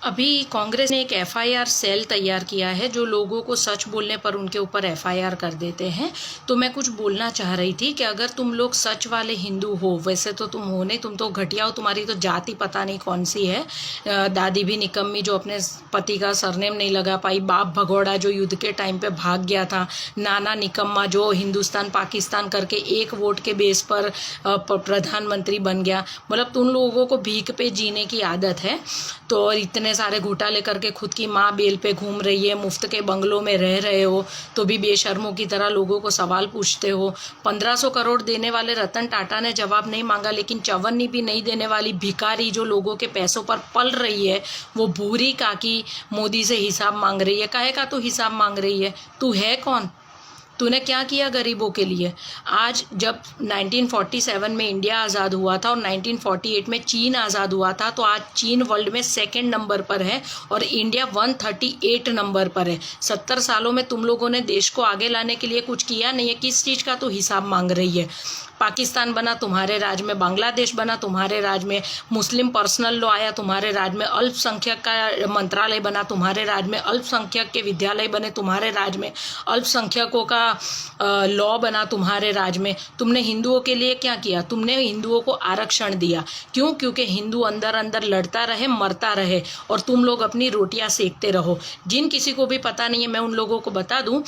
अभी कांग्रेस ने एक एफआईआर सेल तैयार किया है जो लोगों को सच बोलने पर उनके ऊपर एफआईआर कर देते हैं। तो मैं कुछ बोलना चाह रही थी कि अगर तुम लोग सच वाले हिंदू हो, वैसे तो तुम हो नहीं, तुम तो घटिया हो, तुम्हारी तो जाति पता नहीं कौन सी है। दादी भी निकम्मी जो अपने पति का सरनेम नहीं लगा पाई, बाप भगौड़ा जो युद्ध के टाइम पे भाग गया था, नाना निकम्मा जो हिंदुस्तान पाकिस्तान करके एक वोट के बेस पर प्रधानमंत्री बन गया। मतलब तुम लोगों को भीख पे जीने की आदत है। तो इतने सारे घोटाले करके खुद की माँ बेल पे घूम रही है, मुफ्त के बंगलों में रह रहे हो, तो भी बेशर्मों की तरह लोगों को सवाल पूछते हो। 1500 करोड़ देने वाले रतन टाटा ने जवाब नहीं मांगा, लेकिन चवन्नी भी नहीं देने वाली भिखारी जो लोगों के पैसों पर पल रही है, वो भूरी काकी मोदी से हिसाब मांग रही है। काहे का तू हिसाब मांग रही है? तू है कौन? तूने क्या किया गरीबों के लिए? आज जब 1947 में इंडिया आज़ाद हुआ था और 1948 में चीन आज़ाद हुआ था, तो आज चीन वर्ल्ड में सेकंड नंबर पर है और इंडिया 138 नंबर पर है। 70 सालों में तुम लोगों ने देश को आगे लाने के लिए कुछ किया नहीं है। किस चीज़ का तो हिसाब मांग रही है? पाकिस्तान बना तुम्हारे राज में, बांग्लादेश बना तुम्हारे राज में, मुस्लिम पर्सनल लॉ आया तुम्हारे राज में, अल्पसंख्यक का मंत्रालय बना तुम्हारे राज में, अल्पसंख्यक के विद्यालय बने तुम्हारे राज में, अल्पसंख्यकों का लॉ बना तुम्हारे राज में। तुमने हिंदुओं के लिए क्या किया? तुमने हिंदुओं को आरक्षण दिया। क्यों? क्योंकि हिंदू अंदर अंदर लड़ता रहे, मरता रहे और तुम लोग अपनी रोटियां सेकते रहो। जिन किसी को भी पता नहीं है, मैं उन लोगों को बता दूं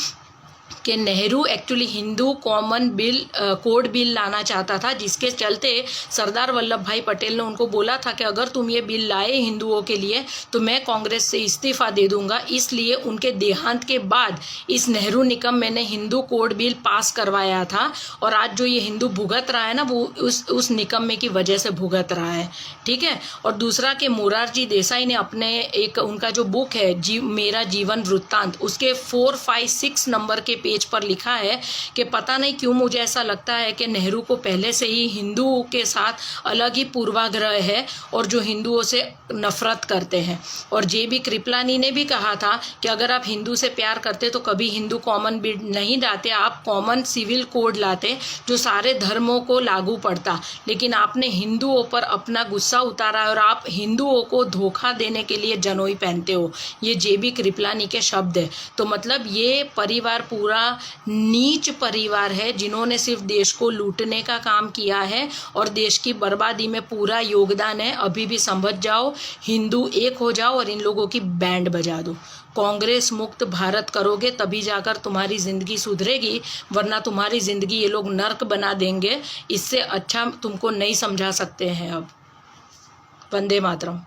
कि Nehru actually Hindu common bill code bill लाना चाहता था, जिसके चलते सरदार वल्लभ भाई पटेल ने उनको बोला था कि अगर तुम ये बिल लाए हिंदुओं के लिए तो मैं कांग्रेस से इस्तीफा दे दूंगा। इसलिए उनके देहांत के बाद इस नेहरू निकम्मे ने हिंदू कोड बिल पास करवाया था और आज जो ये हिंदू भुगत रहा है ना, वो उस निकम्मे की वजह से भुगत रहा है। ठीक है। और दूसरा कि मोरारजी देसाई ने अपने एक उनका जो बुक है मेरा जीवन वृत्तांत, उसके 4, 5, 6 नंबर के पेज पर लिखा है कि पता नहीं क्यों मुझे ऐसा लगता है कि नेहरू को पहले से ही हिंदुओं के साथ अलग ही पूर्वाग्रह है और जो हिंदुओं से नफरत करते हैं। और जेबी कृपलानी ने भी कहा था कि अगर आप हिंदू से प्यार करते तो कभी हिंदू कॉमन बिल नहीं लाते, आप कॉमन सिविल कोड लाते जो सारे धर्मों को लागू पड़ता। लेकिन आपने हिंदुओं पर अपना गुस्सा उतारा और आप हिंदुओं को धोखा देने के लिए जनोई पहनते हो। ये जेबी कृपलानी के शब्द है। तो मतलब ये परिवार पूरा नीच परिवार है जिन्होंने सिर्फ देश को लूटने का काम किया है और देश की बर्बादी में पूरा योगदान है। अभी भी समझ जाओ, हिंदू एक हो जाओ और इन लोगों की बैंड बजा दो। कांग्रेस मुक्त भारत करोगे तभी जाकर तुम्हारी ज़िंदगी सुधरेगी, वरना तुम्हारी ज़िंदगी ये लोग नर्क बना देंगे। इससे अच्छा तुमको नहीं समझा सकते हैं अब। वंदे मातरम।